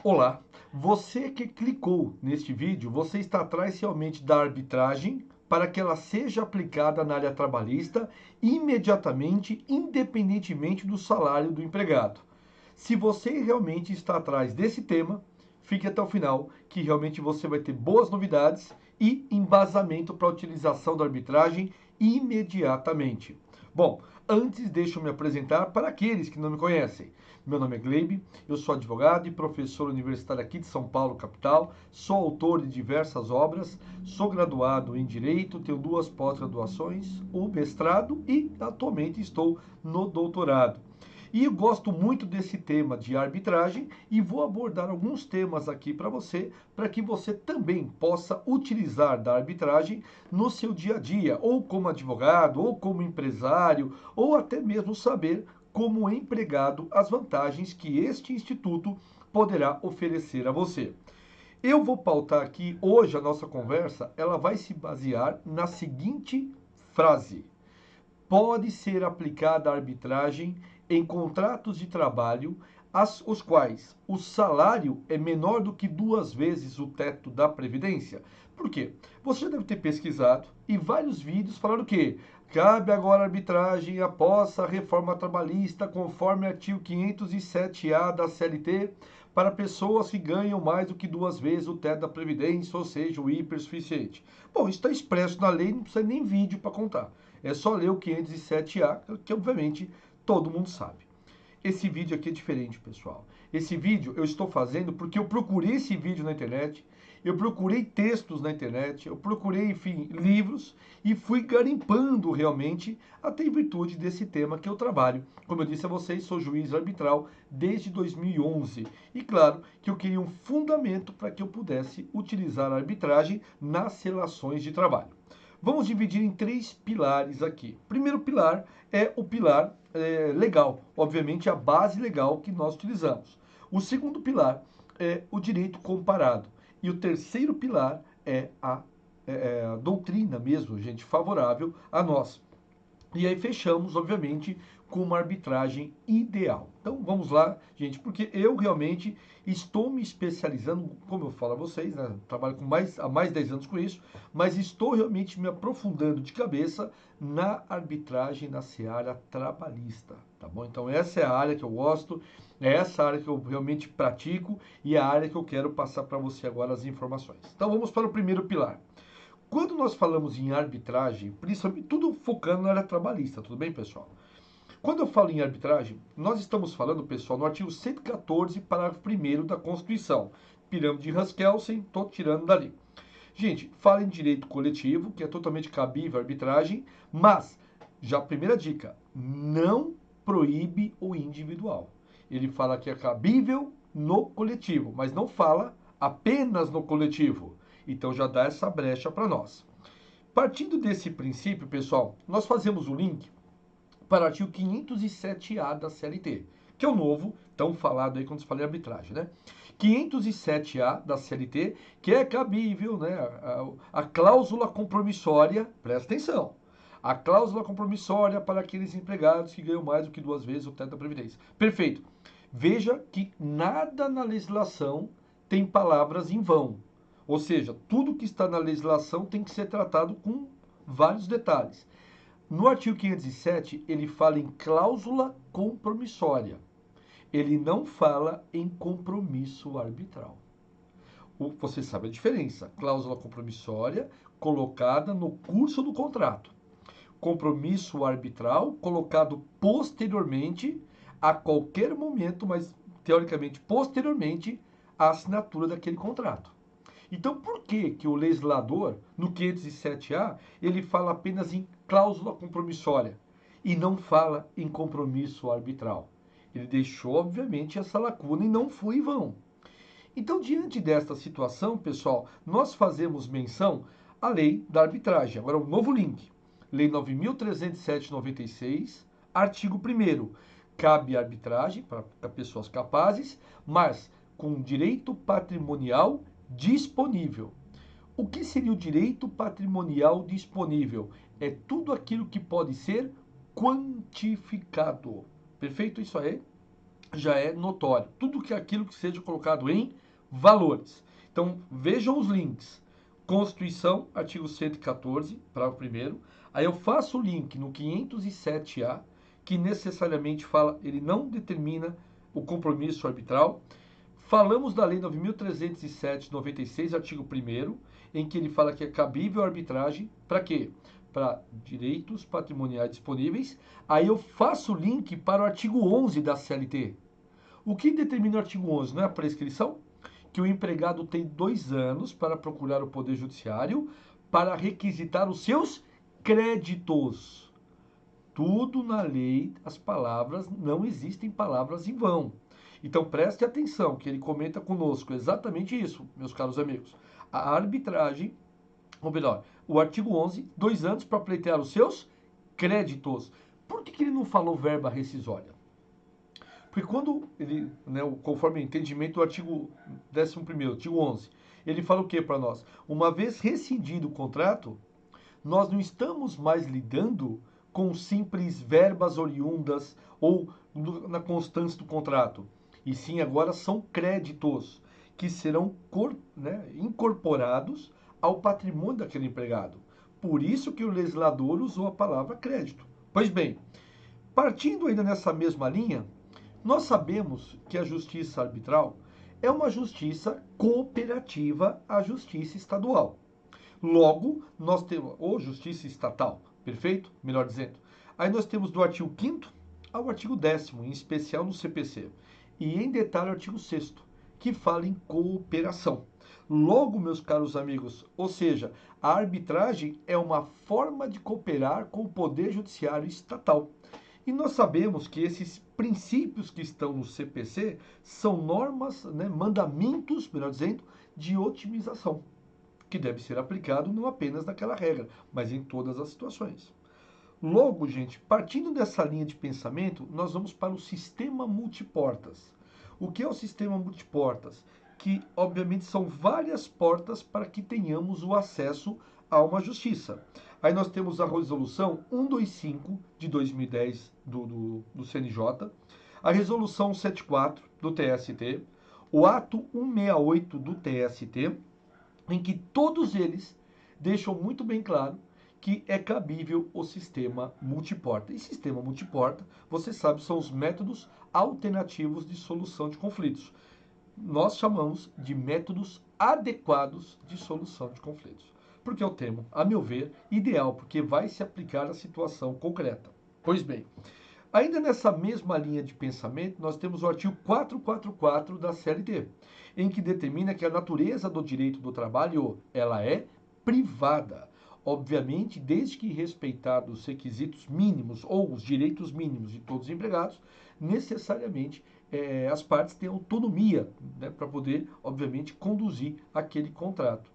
Olá, você que clicou neste vídeo, você está atrás realmente da arbitragem para que ela seja aplicada na área trabalhista imediatamente, independentemente do salário do empregado. Se você realmente está atrás desse tema, fique até o final, que realmente você vai ter boas novidades e embasamento para a utilização da arbitragem imediatamente. Bom, antes deixa eu me apresentar para aqueles que não me conhecem. Meu nome é Gleibe, eu sou advogado e professor universitário aqui de São Paulo, capital. Sou autor de diversas obras, sou graduado em Direito, tenho 2 pós-graduações, o mestrado e atualmente estou no doutorado. E eu gosto muito desse tema de arbitragem e vou abordar alguns temas aqui para que você também possa utilizar da arbitragem no seu dia a dia, ou como advogado, ou como empresário, ou até mesmo saber como empregado as vantagens que este instituto poderá oferecer a você. Eu vou pautar aqui hoje a nossa conversa, ela vai se basear na seguinte frase: pode ser aplicada a arbitragem em contratos de trabalho os quais o salário é menor do que 2 vezes o teto da Previdência. Por quê? Você já deve ter pesquisado e vários vídeos falando que cabe agora arbitragem após a reforma trabalhista, conforme artigo 507-A da CLT, para pessoas que ganham mais do que 2 vezes o teto da Previdência, ou seja, o hipersuficiente. Bom, isso está expresso na lei, não precisa nem vídeo para contar. É só ler o 507-A, que obviamente todo mundo sabe. Esse vídeo aqui é diferente, pessoal. Esse vídeo eu estou fazendo porque eu procurei esse vídeo na internet, eu procurei textos na internet, eu procurei, enfim, livros e fui garimpando realmente até em virtude desse tema que eu trabalho. Como eu disse a vocês, sou juiz arbitral desde 2011 e claro que eu queria um fundamento para que eu pudesse utilizar a arbitragem nas relações de trabalho. Vamos dividir em 3 pilares aqui. O primeiro pilar é o pilar legal, obviamente a base legal que nós utilizamos. O segundo pilar é o direito comparado. E o terceiro pilar é a doutrina mesmo, gente, favorável a nós. E aí fechamos, obviamente, com uma arbitragem ideal. Então vamos lá, gente, porque eu realmente estou me especializando, como eu falo a vocês, né? Trabalho há mais de 10 anos com isso, mas estou realmente me aprofundando de cabeça na arbitragem na seara trabalhista, tá bom? Então essa é a área que eu gosto, é essa área que eu realmente pratico e é a área que eu quero passar para você agora as informações. Então vamos para o primeiro pilar. Quando nós falamos em arbitragem, principalmente tudo focando na área trabalhista, tudo bem, pessoal? Quando eu falo em arbitragem, nós estamos falando, pessoal, no artigo 114, parágrafo 1º da Constituição. Pirâmide de Hans-Kelsen, estou tirando dali. Gente, fala em direito coletivo, que é totalmente cabível a arbitragem, mas, já a primeira dica, não proíbe o individual. Ele fala que é cabível no coletivo, mas não fala apenas no coletivo. Então já dá essa brecha para nós. Partindo desse princípio, pessoal, nós fazemos o link para o artigo 507-A da CLT, que é o novo, tão falado aí quando se fala em arbitragem, né? 507-A da CLT, que é cabível, né? A cláusula compromissória, presta atenção, a cláusula compromissória para aqueles empregados que ganham mais do que 2 vezes o teto da Previdência. Perfeito. Veja que nada na legislação tem palavras em vão. Ou seja, tudo que está na legislação tem que ser tratado com vários detalhes. No artigo 507, ele fala em cláusula compromissória. Ele não fala em compromisso arbitral. Você sabe a diferença. Cláusula compromissória colocada no curso do contrato. Compromisso arbitral colocado posteriormente a qualquer momento, mas teoricamente posteriormente à assinatura daquele contrato. Então, por que que o legislador, no 507-A, ele fala apenas em cláusula compromissória e não fala em compromisso arbitral? Ele deixou, obviamente, essa lacuna e não foi em vão. Então, diante desta situação, pessoal, nós fazemos menção à lei da arbitragem. Agora, um novo link. Lei 9.307/96, artigo 1º. Cabe arbitragem para pessoas capazes, mas com direito patrimonial disponível. O que seria o direito patrimonial disponível? É tudo aquilo que pode ser quantificado. Perfeito isso aí? já é notório. Tudo que aquilo que seja colocado em valores. Então, vejam os links. Constituição, artigo 114, parágrafo 1º. Aí eu faço o link no 507A, que necessariamente fala, ele não determina o compromisso arbitral. Falamos da Lei 9.307, 96, artigo 1º, em que ele fala que é cabível a arbitragem, para quê? Para direitos patrimoniais disponíveis. Aí eu faço o link para o artigo 11 da CLT. O que determina o artigo 11? Não é a prescrição? Que o empregado tem 2 anos para procurar o Poder Judiciário para requisitar os seus créditos. Tudo na lei, as palavras, não existem palavras em vão. Então preste atenção, que ele comenta conosco exatamente isso, meus caros amigos. A arbitragem, ou melhor, o artigo 11, 2 anos para pleitear os seus créditos. Por que ele não falou verba rescisória? Porque quando ele, né, conforme o entendimento do artigo 11º, artigo 11, ele fala o que para nós? Uma vez rescindido o contrato, nós não estamos mais lidando com simples verbas oriundas ou na constância do contrato. E sim, agora são créditos que serão incorporados ao patrimônio daquele empregado. Por isso que o legislador usou a palavra crédito. Pois bem, partindo ainda nessa mesma linha, nós sabemos que a justiça arbitral é uma justiça cooperativa à justiça estadual. Logo, nós temos, ou justiça estatal, perfeito? Melhor dizendo. Aí nós temos do artigo 5º ao artigo 10º, em especial no CPC. E em detalhe o artigo 6º, que fala em cooperação. Logo, meus caros amigos, ou seja, a arbitragem é uma forma de cooperar com o Poder Judiciário estatal. E nós sabemos que esses princípios que estão no CPC são normas, mandamentos, melhor dizendo, de otimização, que deve ser aplicado não apenas naquela regra, mas em todas as situações. Logo, gente, partindo dessa linha de pensamento, nós vamos para o sistema multiportas. O que é o sistema multiportas? Que, obviamente, são várias portas para que tenhamos o acesso a uma justiça. Aí nós temos a resolução 125 de 2010 do CNJ, a resolução 74 do TST, o ato 168 do TST, em que todos eles deixam muito bem claro que é cabível o sistema multiporta. E sistema multiporta, você sabe, são os métodos alternativos de solução de conflitos. Nós chamamos de métodos adequados de solução de conflitos. Porque é o termo, a meu ver, ideal, porque vai se aplicar à situação concreta. Pois bem, ainda nessa mesma linha de pensamento, nós temos o artigo 444 da CLT, em que determina que a natureza do direito do trabalho, ela é privada. Obviamente, desde que respeitados os requisitos mínimos ou os direitos mínimos de todos os empregados, necessariamente as partes têm autonomia, para poder, obviamente, conduzir aquele contrato.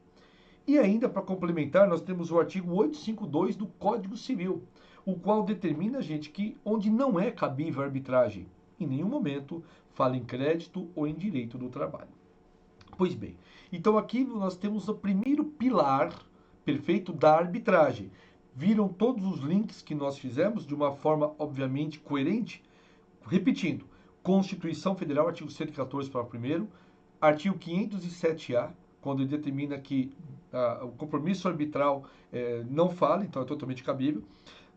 E ainda, para complementar, nós temos o artigo 852 do Código Civil, o qual determina, gente, que onde não é cabível a arbitragem, em nenhum momento fala em crédito ou em direito do trabalho. Pois bem, então aqui nós temos o primeiro pilar perfeito da arbitragem. Viram todos os links que nós fizemos de uma forma, obviamente, coerente? Repetindo, Constituição Federal, artigo 114, parágrafo 1º, artigo 507A, quando ele determina que o compromisso arbitral não fala, então é totalmente cabível.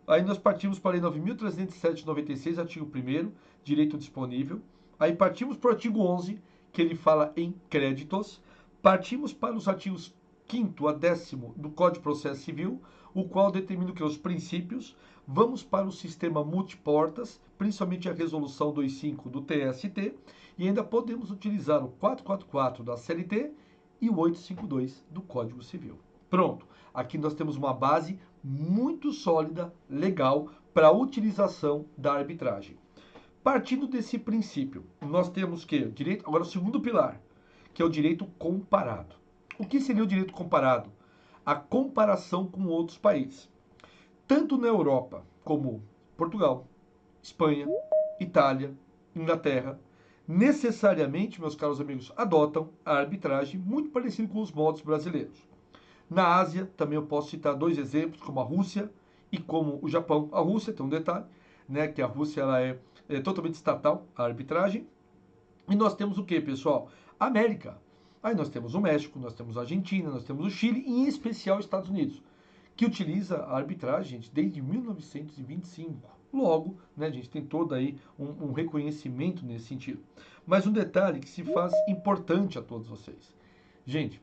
Aí nós partimos para a Lei 9.307, 96, artigo 1º, direito disponível. Aí partimos para o artigo 11, que ele fala em créditos. Partimos para os artigos 5º a 10º do Código de Processo Civil, o qual determina o que? Os princípios. Vamos para o sistema multiportas, principalmente a resolução 25 do TST, e ainda podemos utilizar o 444 da CLT e o 852 do Código Civil. Pronto, aqui nós temos uma base muito sólida, legal, para a utilização da arbitragem. Partindo desse princípio, nós temos que direito, agora o segundo pilar, que é o direito comparado. O que seria o direito comparado? A comparação com outros países. Tanto na Europa como Portugal, Espanha, Itália, Inglaterra, necessariamente, meus caros amigos, adotam a arbitragem muito parecida com os modos brasileiros. Na Ásia, também eu posso citar 2 exemplos, como a Rússia e como o Japão. A Rússia tem um detalhe, que a Rússia ela é totalmente estatal, a arbitragem, E nós temos o que, pessoal? América. Aí nós temos o México, nós temos a Argentina, nós temos o Chile, e em especial os Estados Unidos, que utiliza a arbitragem, gente, desde 1925. Logo, né, a gente tem todo aí um reconhecimento nesse sentido. Mas um detalhe que se faz importante a todos vocês. Gente,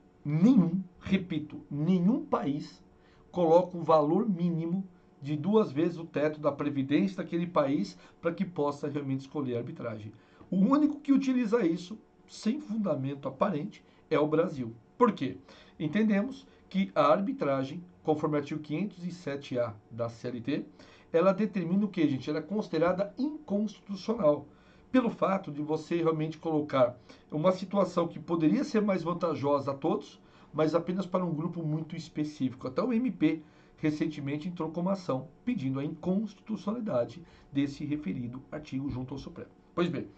repito, nenhum país coloca um valor mínimo de 2 vezes o teto da previdência daquele país para que possa realmente escolher a arbitragem. O único que utiliza isso, sem fundamento aparente, é o Brasil. Por quê? Entendemos que a arbitragem, conforme o artigo 507A da CLT, ela determina o que, gente? Ela é considerada inconstitucional. Pelo fato de você realmente colocar uma situação que poderia ser mais vantajosa a todos, mas apenas para um grupo muito específico. Até o MP recentemente entrou com uma ação pedindo a inconstitucionalidade desse referido artigo junto ao Supremo. Pois bem,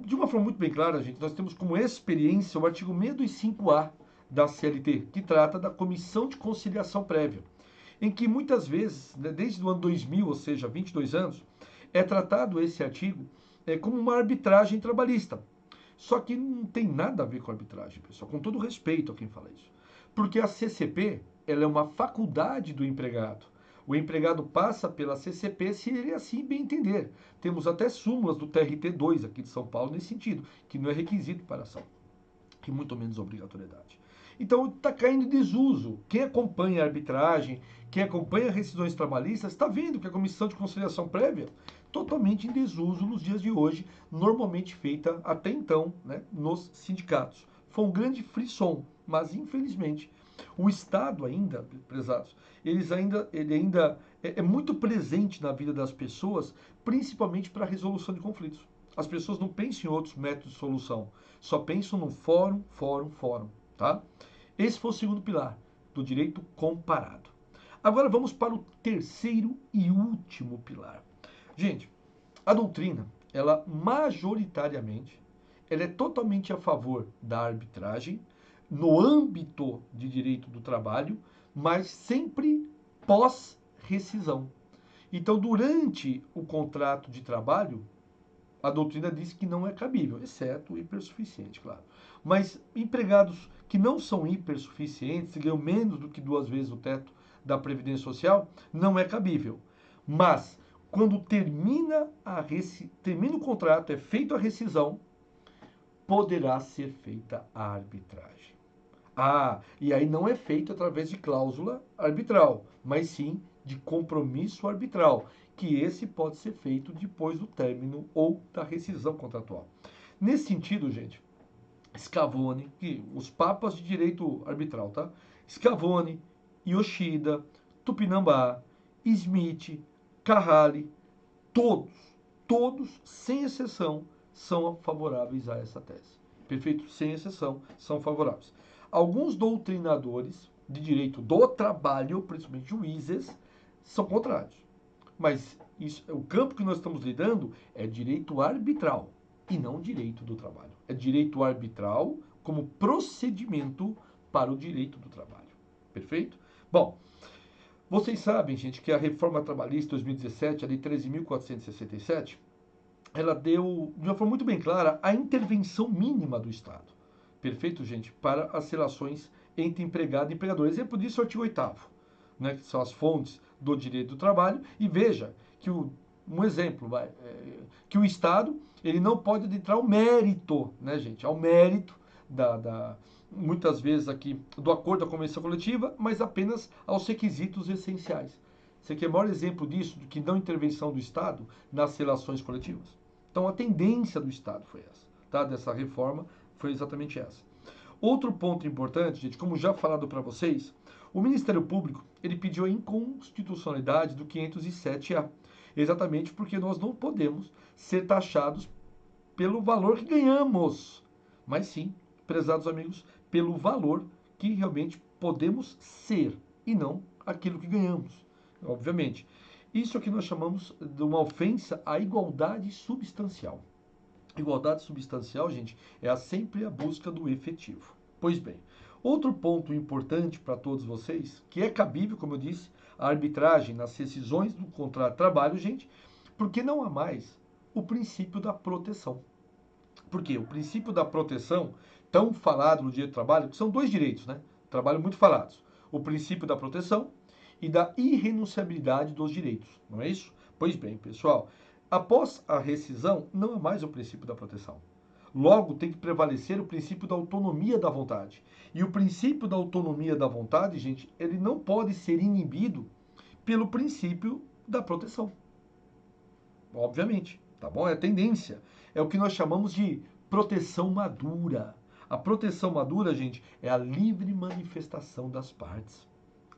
de uma forma muito bem clara, gente, nós temos como experiência o artigo 625A da CLT, que trata da Comissão de Conciliação Prévia, em que muitas vezes, né, desde o ano 2000, ou seja, 22 anos, é tratado esse artigo como uma arbitragem trabalhista. Só que não tem nada a ver com arbitragem, pessoal, com todo respeito a quem fala isso. Porque a CCP, ela é uma faculdade do empregado. O empregado passa pela CCP se ele assim bem entender. Temos até súmulas do TRT2 aqui de São Paulo nesse sentido, que não é requisito para ação, e muito menos obrigatoriedade. Então está caindo em desuso. Quem acompanha a arbitragem, quem acompanha rescisões trabalhistas, está vendo que a Comissão de Conciliação Prévia totalmente em desuso nos dias de hoje, normalmente feita até então, né, nos sindicatos. Foi um grande frisson, mas infelizmente o Estado ainda, prezados, ele ainda é muito presente na vida das pessoas, principalmente para a resolução de conflitos. As pessoas não pensam em outros métodos de solução, só pensam no fórum, tá? Esse foi o segundo pilar do direito comparado. Agora vamos para o terceiro e último pilar. Gente, a doutrina, ela majoritariamente, ela é totalmente a favor da arbitragem no âmbito de direito do trabalho, mas sempre pós-rescisão. Então, durante o contrato de trabalho, a doutrina diz que não é cabível, exceto o hipersuficiente, claro. Mas empregados que não são hipersuficientes, que ganham menos do que 2 vezes o teto da Previdência Social, não é cabível. Mas, quando termina o contrato, é feita a rescisão, poderá ser feita a arbitragem. E aí não é feito através de cláusula arbitral, mas sim de compromisso arbitral, que esse pode ser feito depois do término ou da rescisão contratual. Nesse sentido, gente, Scavone, os papas de direito arbitral, tá? Scavone, Yoshida, Tupinambá, Smith, Carrali, todos, sem exceção, são favoráveis a essa tese. Perfeito? Sem exceção, são favoráveis. Alguns doutrinadores de direito do trabalho, principalmente juízes, são contrários. Mas o campo que nós estamos lidando é direito arbitral e não direito do trabalho. É direito arbitral como procedimento para o direito do trabalho. Perfeito? Bom, vocês sabem, gente, que a reforma trabalhista 2017, a lei 13.467, ela deu, de uma forma muito bem clara, a intervenção mínima do Estado. Perfeito, gente? Para as relações entre empregado e empregador. Exemplo disso é o artigo 8º, né, que são as fontes do direito do trabalho. E veja que um exemplo, que o Estado ele não pode adentrar ao mérito, né, gente? Ao mérito muitas vezes aqui, do acordo da convenção coletiva, mas apenas aos requisitos essenciais. Você quer o maior exemplo disso, do que não intervenção do Estado nas relações coletivas? Então a tendência do Estado foi essa, tá? Dessa reforma foi exatamente essa. Outro ponto importante, gente, como já falado para vocês, o Ministério Público ele pediu a inconstitucionalidade do 507A, exatamente porque nós não podemos ser taxados pelo valor que ganhamos, mas sim, prezados amigos, pelo valor que realmente podemos ser e não aquilo que ganhamos, obviamente. Isso é o que nós chamamos de uma ofensa à igualdade substancial. Igualdade substancial, gente, é sempre a busca do efetivo. Pois bem, outro ponto importante para todos vocês, que é cabível, como eu disse, a arbitragem nas rescisões do contrato de trabalho, gente, porque não há mais o princípio da proteção. Por quê? O princípio da proteção, tão falado no direito do trabalho, que são dois direitos, né? Trabalho muito falados. O princípio da proteção e da irrenunciabilidade dos direitos, não é isso? Pois bem, pessoal, após a rescisão, não é mais o princípio da proteção. Logo, tem que prevalecer o princípio da autonomia da vontade. E o princípio da autonomia da vontade, gente, ele não pode ser inibido pelo princípio da proteção. Obviamente, tá bom? É a tendência. É o que nós chamamos de proteção madura. A proteção madura, gente, é a livre manifestação das partes.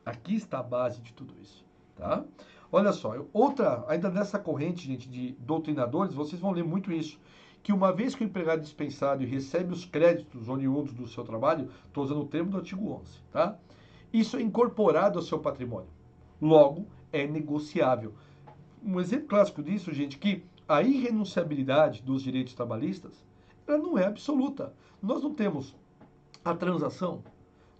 Aqui está a base de tudo isso, tá? Olha só, outra, ainda nessa corrente, gente, de doutrinadores, vocês vão ler muito isso, que uma vez que o empregado é dispensado e recebe os créditos oriundos do seu trabalho, estou usando o termo do artigo 11, tá? Isso é incorporado ao seu patrimônio. Logo, é negociável. Um exemplo clássico disso, gente, que a irrenunciabilidade dos direitos trabalhistas, ela não é absoluta. Nós não temos a transação,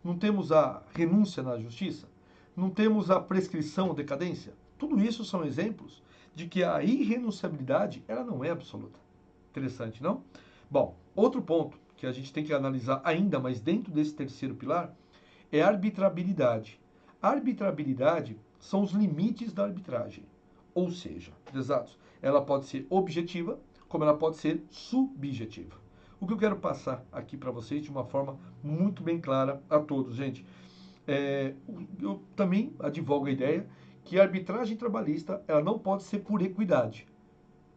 não temos a renúncia na justiça, não temos a prescrição ou decadência. Tudo isso são exemplos de que a irrenunciabilidade, ela não é absoluta. Interessante, não? Bom, outro ponto que a gente tem que analisar ainda, mas dentro desse terceiro pilar, é a arbitrabilidade. A arbitrabilidade são os limites da arbitragem. Ou seja, exatos, ela pode ser objetiva, como ela pode ser subjetiva. O que eu quero passar aqui para vocês de uma forma muito bem clara a todos, gente. Eu também advogo a ideia que a arbitragem trabalhista ela não pode ser por equidade.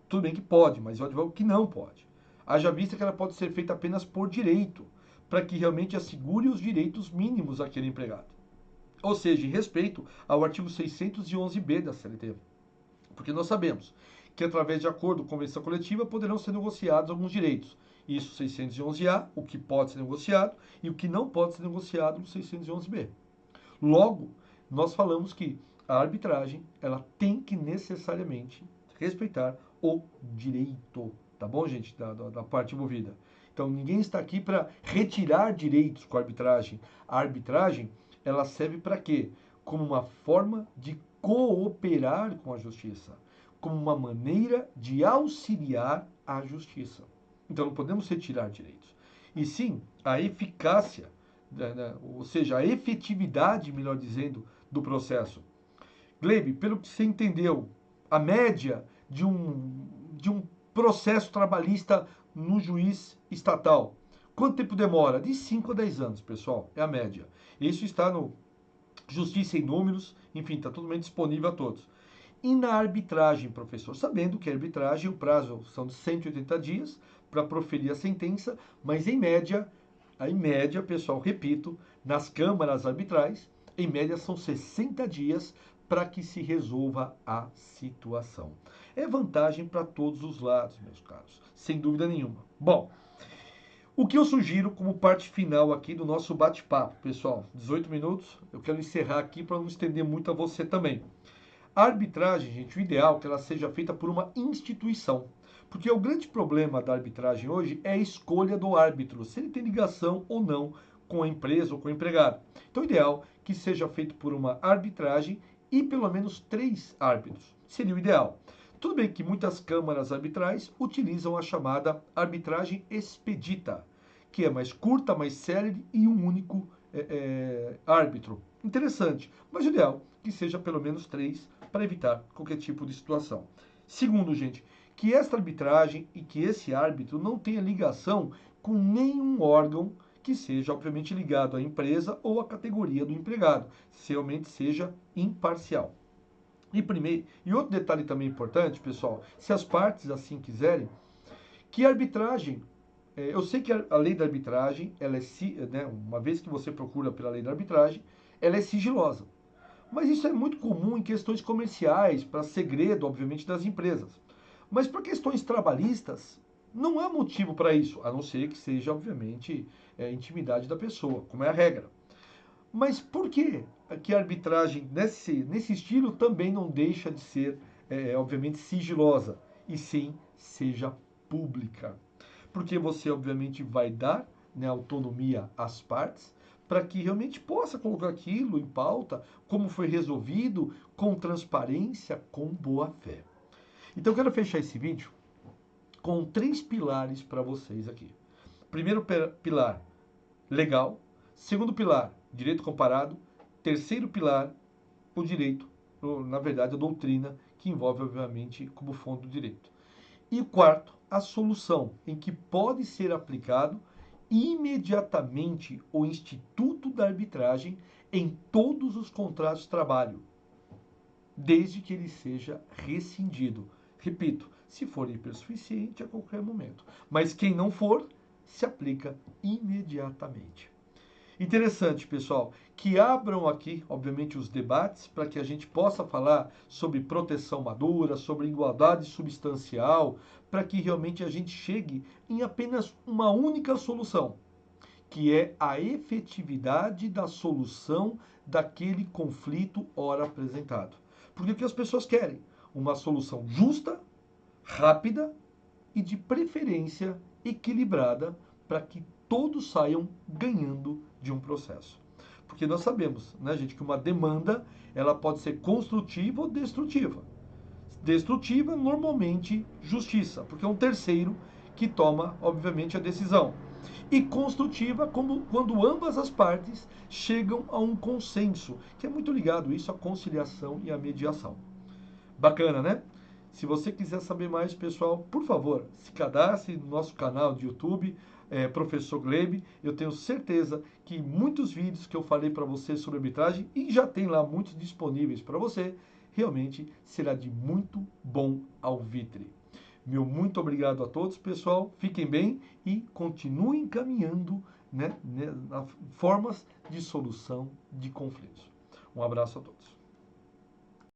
Tudo bem que pode, mas eu advogo que não pode. Haja vista que ela pode ser feita apenas por direito, para que realmente assegure os direitos mínimos àquele empregado. Ou seja, em respeito ao artigo 611b da CLT. Porque nós sabemos que através de acordo ou convenção coletiva poderão ser negociados alguns direitos. Isso 611A, o que pode ser negociado, e o que não pode ser negociado no 611B. Logo, nós falamos que a arbitragem, ela tem que necessariamente respeitar o direito, tá bom, gente, da parte envolvida. Então, ninguém está aqui para retirar direitos com a arbitragem. A arbitragem, ela serve para quê? Como uma forma de cooperar com a justiça, como uma maneira de auxiliar a justiça. Então, não podemos retirar direitos. E sim, a eficácia, ou seja, a efetividade, melhor dizendo, do processo. Gleibe, pelo que você entendeu, a média de um processo trabalhista no juiz estatal, quanto tempo demora? De 5 a 10 anos, pessoal, é a média. Isso está no Justiça em Números, enfim, está totalmente disponível a todos. E na arbitragem, professor, sabendo que a arbitragem, o prazo são de 180 dias para proferir a sentença, mas em média, pessoal, repito, nas câmaras arbitrais, em média são 60 dias para que se resolva a situação. É vantagem para todos os lados, meus caros, sem dúvida nenhuma. Bom, o que eu sugiro como parte final aqui do nosso bate-papo, pessoal, 18 minutos, eu quero encerrar aqui para não estender muito a você também. A arbitragem, gente, o ideal é que ela seja feita por uma instituição. Porque o grande problema da arbitragem hoje é a escolha do árbitro, se ele tem ligação ou não com a empresa ou com o empregado. Então, o ideal é que seja feito por uma arbitragem e pelo menos 3 árbitros. Seria o ideal. Tudo bem que muitas câmaras arbitrais utilizam a chamada arbitragem expedita, que é mais curta, mais célere e um único árbitro. Interessante, mas o ideal é que seja pelo menos 3 para evitar qualquer tipo de situação. Segundo, gente, que esta arbitragem e que esse árbitro não tenha ligação com nenhum órgão que seja, obviamente, ligado à empresa ou à categoria do empregado, se realmente seja imparcial. E outro detalhe também importante, pessoal, se as partes assim quiserem, que a arbitragem, eu sei que a lei da arbitragem, ela né, uma vez que você procura pela lei da arbitragem, ela é sigilosa. Mas isso é muito comum em questões comerciais, para segredo, obviamente, das empresas. Mas para questões trabalhistas, não há motivo para isso, a não ser que seja, obviamente, intimidade da pessoa, como é a regra. Mas por que a arbitragem nesse estilo também não deixa de ser, obviamente, sigilosa, e sim seja pública? Porque você, obviamente, vai dar, né, autonomia às partes para que realmente possa colocar aquilo em pauta, como foi resolvido, com transparência, com boa fé. Então, eu quero fechar esse vídeo com 3 pilares para vocês aqui. Primeiro pilar, legal. Segundo pilar, direito comparado. Terceiro pilar, o direito, na verdade, a doutrina, que envolve, obviamente, como fundo do direito. E o quarto, a solução, em que pode ser aplicado imediatamente o Instituto da Arbitragem em todos os contratos de trabalho, desde que ele seja rescindido. Repito, se for hipersuficiente a qualquer momento. Mas quem não for, se aplica imediatamente. Interessante, pessoal, que abram aqui, obviamente, os debates para que a gente possa falar sobre proteção madura, sobre igualdade substancial, para que realmente a gente chegue em apenas uma única solução, que é a efetividade da solução daquele conflito ora apresentado. Porque o que as pessoas querem? Uma solução justa, rápida e de preferência equilibrada para que todos saiam ganhando de um processo. Porque nós sabemos, né, gente, que uma demanda ela pode ser construtiva ou destrutiva. Destrutiva, normalmente, justiça, porque é um terceiro que toma, obviamente, a decisão. E construtiva, como quando ambas as partes chegam a um consenso, que é muito ligado isso à conciliação e à mediação. Bacana, né? Se você quiser saber mais, pessoal, por favor, se cadastre no nosso canal de YouTube, Professor Glebe. Eu tenho certeza que muitos vídeos que eu falei para você sobre arbitragem, e já tem lá muitos disponíveis para você, realmente será de muito bom alvitre. Meu muito obrigado a todos, pessoal. Fiquem bem e continuem caminhando, né, formas de solução de conflitos. Um abraço a todos.